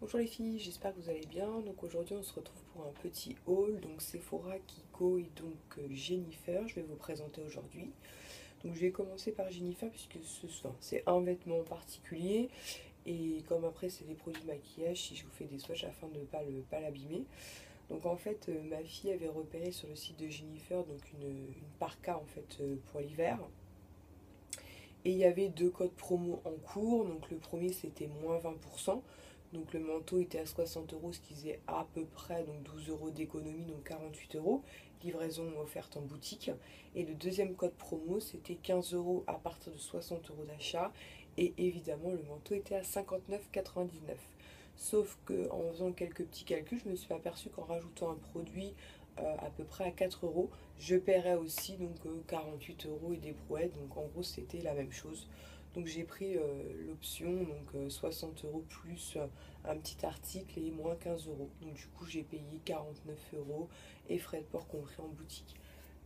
Bonjour les filles, j'espère que vous allez bien. Donc aujourd'hui on se retrouve pour un petit haul. Donc Sephora, Kiko et donc Jennifer, je vais vous présenter aujourd'hui. Donc je vais commencer par Jennifer puisque c'est un vêtement en particulier. Et comme après c'est des produits de maquillage, si je vous fais des swatchs afin de ne pas l'abîmer. Donc en fait ma fille avait repéré sur le site de Jennifer donc une parka en fait pour l'hiver. Et il y avait deux codes promo en cours. Donc le premier c'était moins 20%. Donc le manteau était à 60 euros, ce qui faisait à peu près donc 12 euros d'économie, donc 48 euros. Livraison offerte en boutique. Et le deuxième code promo c'était 15 euros à partir de 60 euros d'achat. Et évidemment le manteau était à 59,99. Sauf qu'en faisant quelques petits calculs, je me suis aperçue qu'en rajoutant un produit à peu près à 4 euros, je paierais aussi donc 48 euros et des brouettes. Donc en gros c'était la même chose. Donc j'ai pris l'option donc 60 euros plus un petit article et moins 15 euros. Donc du coup j'ai payé 49 euros et frais de port compris en boutique.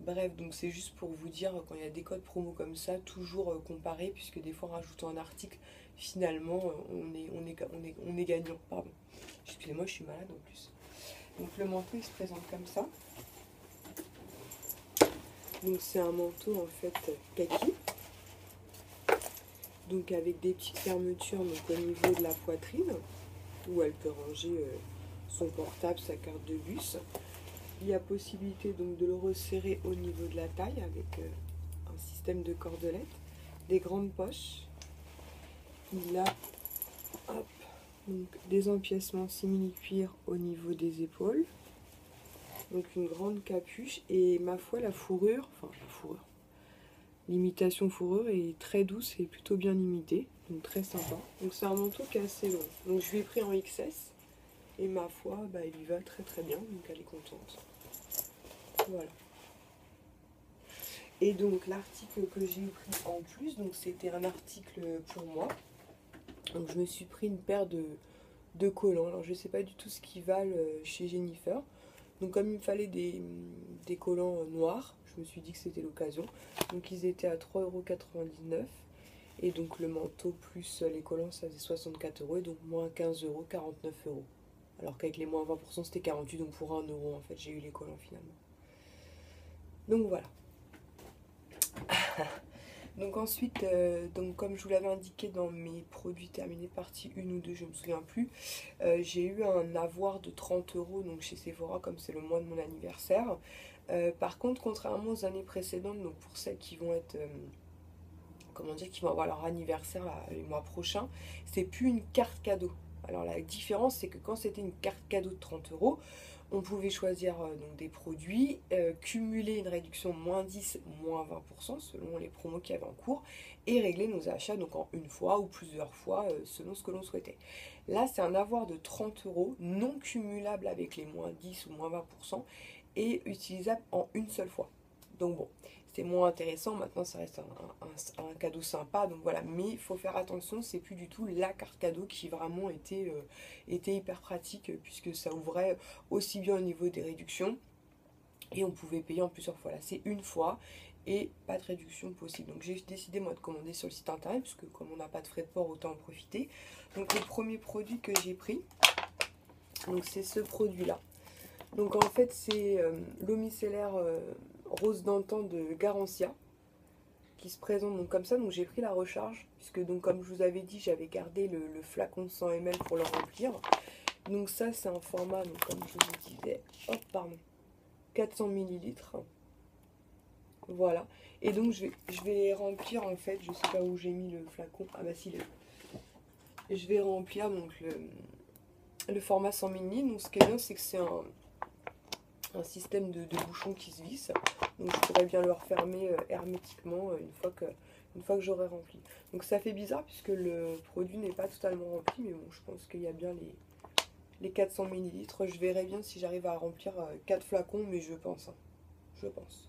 Bref, donc c'est juste pour vous dire quand il y a des codes promo comme ça, toujours comparer puisque des fois en rajoutant un article, finalement on est gagnant. Pardon. Excusez-moi, je suis malade en plus. Donc le manteau il se présente comme ça. Donc c'est un manteau en fait kaki. Donc avec des petites fermetures donc, au niveau de la poitrine, où elle peut ranger son portable, sa carte de bus. Il y a possibilité donc de le resserrer au niveau de la taille avec un système de cordelettes, des grandes poches. Il a hop, donc, des empiècements simili-cuir au niveau des épaules. Donc une grande capuche et ma foi la fourrure, l'imitation fourrure est très douce et plutôt bien imitée, donc très sympa. Donc c'est un manteau qui est assez long. Donc je lui ai pris en XS et ma foi, il lui va très très bien, donc elle est contente. Voilà. Et donc l'article que j'ai pris en plus, donc c'était un article pour moi. Donc je me suis pris une paire de collants. Alors je ne sais pas du tout ce qu'ils valent chez Jennifer. Donc comme il me fallait des collants noirs, je me suis dit que c'était l'occasion. Donc ils étaient à 3,99 €. Et donc le manteau plus les collants, ça faisait 64 euros. Et donc moins 15 euros, 49 euros. Alors qu'avec les moins 20%, c'était 48. Donc pour 1 euro, en fait, j'ai eu les collants finalement. Donc voilà. Donc ensuite, donc comme je vous l'avais indiqué dans mes produits terminés partie 1 ou 2, je ne me souviens plus, j'ai eu un avoir de 30 euros donc chez Sephora comme c'est le mois de mon anniversaire. Par contre, contrairement aux années précédentes, donc pour celles qui vont être, qui vont avoir leur anniversaire là, les mois prochains, c'est plus une carte cadeau. Alors la différence, c'est que quand c'était une carte cadeau de 30 euros, on pouvait choisir donc des produits, cumuler une réduction moins 10, moins 20% selon les promos qu'il y avait en cours et régler nos achats donc en une fois ou plusieurs fois selon ce que l'on souhaitait. Là, c'est un avoir de 30 euros non cumulable avec les moins 10 ou moins 20% et utilisable en une seule fois. Donc bon, c'est moins intéressant, maintenant ça reste un cadeau sympa, donc voilà, mais il faut faire attention, c'est plus du tout la carte cadeau qui vraiment était hyper pratique puisque ça ouvrait aussi bien au niveau des réductions et on pouvait payer en plusieurs fois. Là, c'est une fois et pas de réduction possible. Donc j'ai décidé moi de commander sur le site internet puisque comme on n'a pas de frais de port, autant en profiter. Donc le premier produit que j'ai pris, donc c'est ce produit-là. Donc en fait c'est l'eau micellaire rose d'antan de Garancia qui se présente donc comme ça. Donc j'ai pris la recharge puisque donc comme je vous avais dit j'avais gardé le flacon de 100 ml pour le remplir. Donc ça c'est un format donc comme je vous disais, 400 millilitres. Voilà. Et donc je vais remplir en fait, je sais pas où j'ai mis le flacon. Ah bah si, je vais remplir donc le format 100 ml. Donc ce qui est bien c'est que c'est un système de bouchon qui se visse. Donc je pourrais bien le refermer hermétiquement une fois que j'aurai rempli. Donc ça fait bizarre puisque le produit n'est pas totalement rempli. Mais bon, je pense qu'il y a bien les 400 millilitres. Je verrai bien si j'arrive à remplir 4 flacons. Mais je pense. Je pense.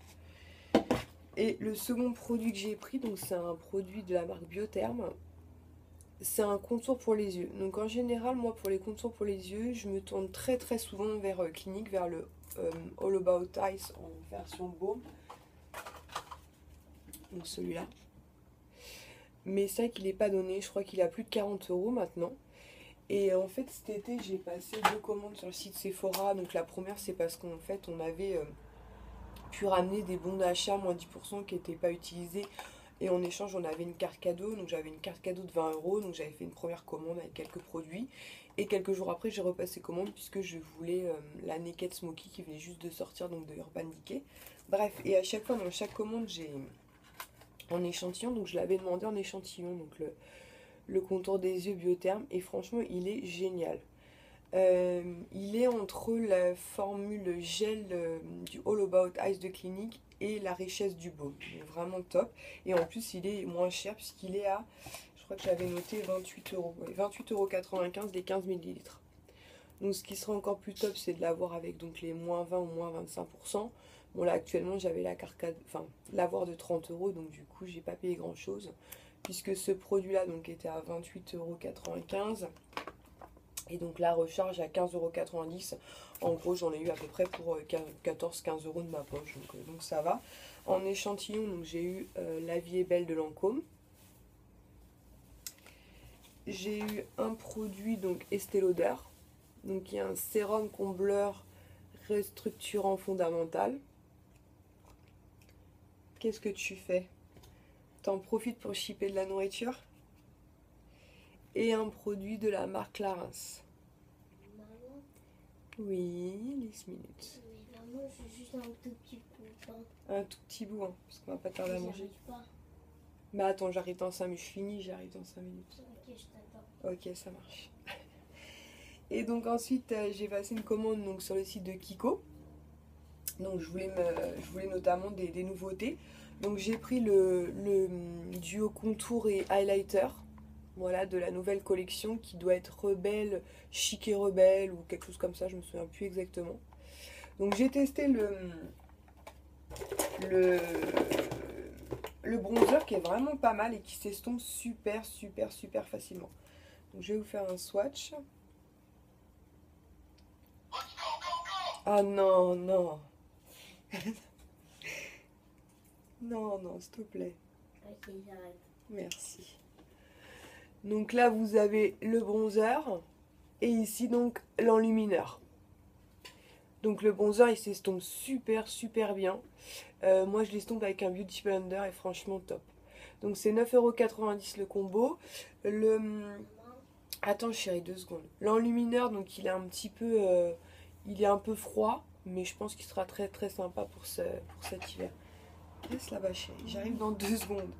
Et le second produit que j'ai pris, donc c'est un produit de la marque Biotherm. C'est un contour pour les yeux. Donc en général, moi pour les contours pour les yeux, je me tourne très très souvent vers Clinique, vers le All About Eyes en version baume. Donc celui-là. Mais c'est vrai qu'il n'est pas donné, je crois qu'il a plus de 40 € maintenant. Et en fait cet été j'ai passé 2 commandes sur le site Sephora. Donc la première c'est parce qu'en fait on avait pu ramener des bons d'achat moins 10% qui n'étaient pas utilisés. Et en échange, on avait une carte cadeau. Donc j'avais une carte cadeau de 20 euros. Donc j'avais fait une première commande avec quelques produits. Et quelques jours après, j'ai repassé commande puisque je voulais la Naked Smoky qui venait juste de sortir donc de Urban Decay. Bref, et à chaque fois, dans chaque commande, j'ai en échantillon. Donc je l'avais demandé en échantillon. Donc le contour des yeux Biotherm. Et franchement, il est génial. Il est entre la formule gel du All About Eyes de Clinique et la richesse du baume. Il est vraiment top. Et en plus, il est moins cher puisqu'il est à, je crois que j'avais noté 28 euros. Ouais, 28,95 € des 15 millilitres. Donc ce qui serait encore plus top, c'est de l'avoir avec donc les moins 20 ou moins 25%. Bon là actuellement j'avais la carcade, enfin l'avoir de 30 euros, donc du coup j'ai pas payé grand chose. Puisque ce produit là donc était à 28,95 €. Et donc la recharge à 15,90 €. En gros, j'en ai eu à peu près pour 14-15 € de ma poche. Donc ça va. En échantillon, donc j'ai eu La vie est belle de Lancôme. J'ai eu un produit, donc Estée Lauder. Donc il y a un sérum combleur restructurant fondamental. Qu'est-ce que tu fais? T'en profites pour shipper de la nourriture? Et un produit de la marque Clarins. Maman, Oui, 10 minutes. mais maman, je suis juste un tout petit peu. Un tout petit bout, hein, parce qu'on va pas tarder à manger. J'arrive pas. Mais attends, j'arrive dans 5 minutes. Je finis, j'arrive dans 5 minutes. Ok, je t'attends. Ok, ça marche. Et donc ensuite, j'ai passé une commande donc, sur le site de Kiko. Donc je voulais notamment des nouveautés. Donc j'ai pris le duo contour et highlighter. Voilà, de la nouvelle collection qui doit être rebelle, chic et rebelle ou quelque chose comme ça, je me souviens plus exactement. Donc j'ai testé le, le bronzer qui est vraiment pas mal et qui s'estompe super facilement. Donc je vais vous faire un swatch. Ah non, non. Non, non, s'il te plaît. Ok, j'arrête. Merci. Donc là, vous avez le bronzer et ici donc l'enlumineur. Donc le bronzer, il s'estompe super bien. Moi, je l'estompe avec un Beauty Blender et franchement top. Donc c'est 9,90 € le combo. Attends chérie, 2 secondes. L'enlumineur, donc il est un petit peu... il est un peu froid, mais je pense qu'il sera très sympa pour cet hiver. Laisse là-bas chérie, j'arrive dans 2 secondes.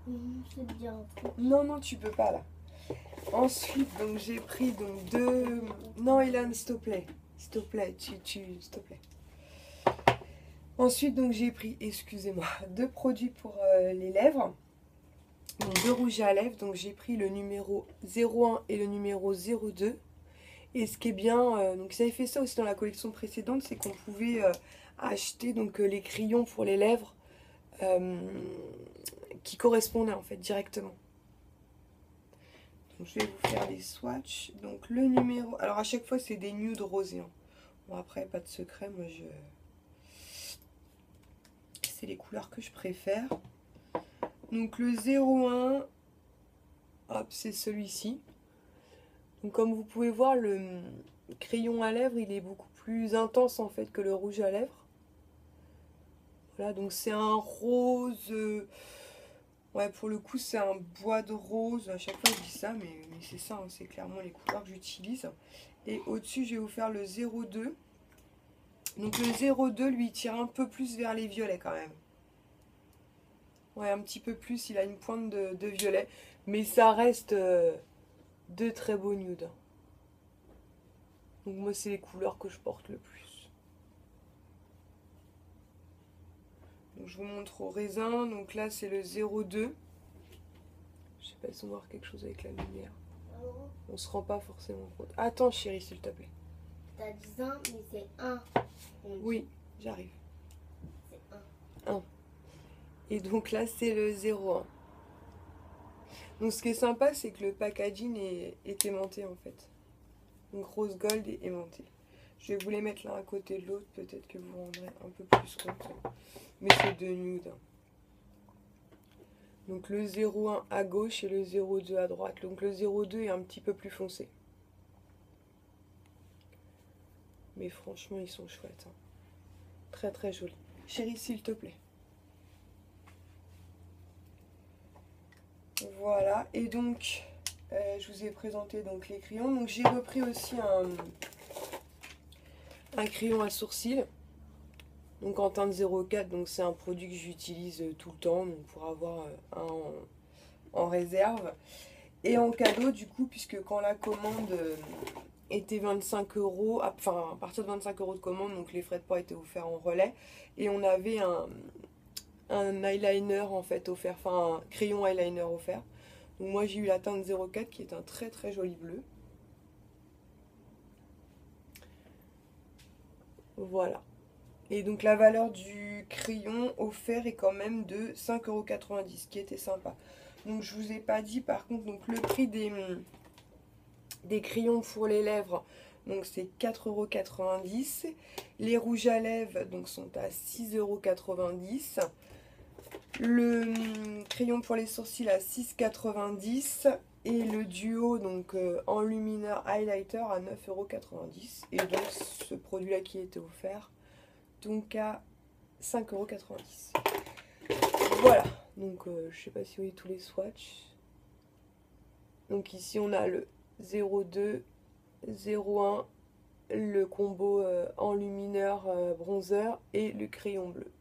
Je te dis un truc. Non, non, tu peux pas là. Ensuite, donc j'ai pris donc 2... Non, Ilan, s'il te plaît. S'il te plaît, s'il te plaît. Ensuite, donc j'ai pris, excusez-moi, 2 produits pour les lèvres. Donc 2 rouges à lèvres. Donc j'ai pris le numéro 01 et le numéro 02. Et ce qui est bien, donc ils avaient fait ça aussi dans la collection précédente, c'est qu'on pouvait acheter donc les crayons pour les lèvres qui correspondaient en fait directement. Donc je vais vous faire des swatchs. Donc le numéro, alors à chaque fois c'est des nudes rosés. Hein. Bon après pas de secret, moi c'est les couleurs que je préfère. Donc le 01, hop, c'est celui-ci. Donc comme vous pouvez voir, le crayon à lèvres, il est beaucoup plus intense en fait que le rouge à lèvres. Voilà, donc c'est un rose... ouais, pour le coup, c'est un bois de rose. À chaque fois, je dis ça, mais c'est ça, hein, c'est clairement les couleurs que j'utilise. Et au-dessus, je vais vous faire le 02. Donc le 02, lui, il tire un peu plus vers les violets quand même. Ouais, un petit peu plus, il a une pointe de violet. Mais ça reste de très beaux nudes. Donc moi, c'est les couleurs que je porte le plus. Donc je vous montre au raisin. Donc là, c'est le 02. Je sais pas si on va voir quelque chose avec la lumière. Oh, On se rend pas forcément compte. Attends, chérie, s'il te plaît. t'as dit 1, mais c'est 1. Oui, j'arrive. C'est 1. Et donc là, c'est le 01. Donc ce qui est sympa, c'est que le packaging est aimanté en fait. Donc rose gold et aimanté. Je vais vous les mettre l'un à côté de l'autre, peut-être que vous vous rendrez un peu plus compte. Mais c'est deux nudes. Donc le 01 à gauche et le 02 à droite. Donc le 02 est un petit peu plus foncé. Mais franchement, ils sont chouettes. Hein. Très très jolis. Chérie, s'il te plaît. Voilà. Et donc, je vous ai présenté donc les crayons. Donc, j'ai repris aussi un crayon à sourcils. Donc, en teinte 04. Donc, c'est un produit que j'utilise tout le temps. Donc, pour avoir un en réserve. Et en cadeau, du coup, puisque quand la commande était 25 €, enfin, à partir de 25 € de commande, donc les frais de port étaient offerts en relais. Et on avait un eyeliner en fait offert, enfin un crayon eyeliner offert. Donc moi j'ai eu la teinte 04 qui est un très très joli bleu. Voilà. Et donc la valeur du crayon offert est quand même de 5,90 €, qui était sympa. Donc je vous ai pas dit par contre donc le prix des crayons pour les lèvres. Donc c'est 4,90 €. Les rouges à lèvres donc sont à 6,90 €. Le crayon pour les sourcils à 6,90 € et le duo donc enlumineur highlighter à 9,90 €. Et donc ce produit là qui était offert donc à 5,90 €. Voilà, donc je sais pas si vous voyez tous les swatchs. Donc ici on a le 02, 01, le combo enlumineur bronzer et le crayon bleu.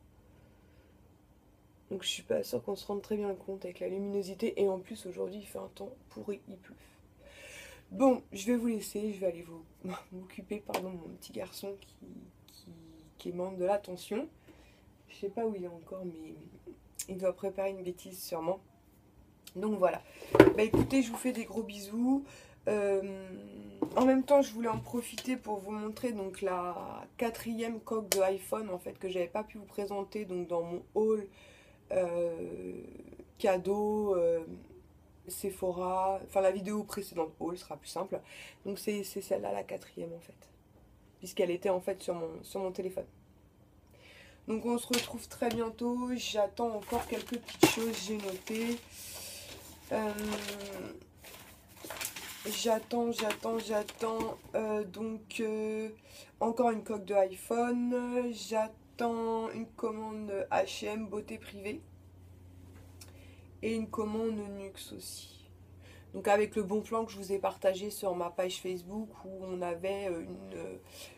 Donc je suis pas sûre qu'on se rende très bien compte avec la luminosité. Et en plus aujourd'hui il fait un temps pourri, il pleut. Bon, je vais vous laisser, je vais aller m'occuper de mon petit garçon qui demande de l'attention. Je sais pas où il est encore, mais il doit préparer une bêtise sûrement. Donc voilà. Bah écoutez, je vous fais des gros bisous. En même temps, je voulais en profiter pour vous montrer donc la 4e coque de iPhone en fait que j'avais pas pu vous présenter donc dans mon haul cadeau Sephora, enfin la vidéo précédente haul sera plus simple. Donc c'est celle-là la 4e en fait, puisqu'elle était en fait sur mon téléphone. Donc on se retrouve très bientôt. J'attends encore quelques petites choses, j'ai noté. J'attends donc encore une coque de iPhone. J'attends une commande H&M beauté privée et une commande Nuxe aussi. Donc avec le bon plan que je vous ai partagé sur ma page Facebook où on avait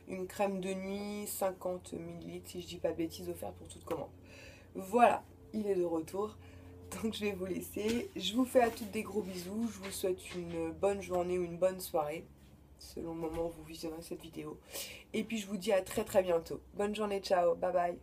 une crème de nuit 50 ml si je dis pas de bêtises offerte pour toute commande. Voilà, il est de retour. Donc je vais vous laisser. Je vous fais à toutes des gros bisous. Je vous souhaite une bonne journée ou une bonne soirée selon le moment où vous visionnerez cette vidéo. Et puis je vous dis à très très bientôt. Bonne journée, ciao, bye bye.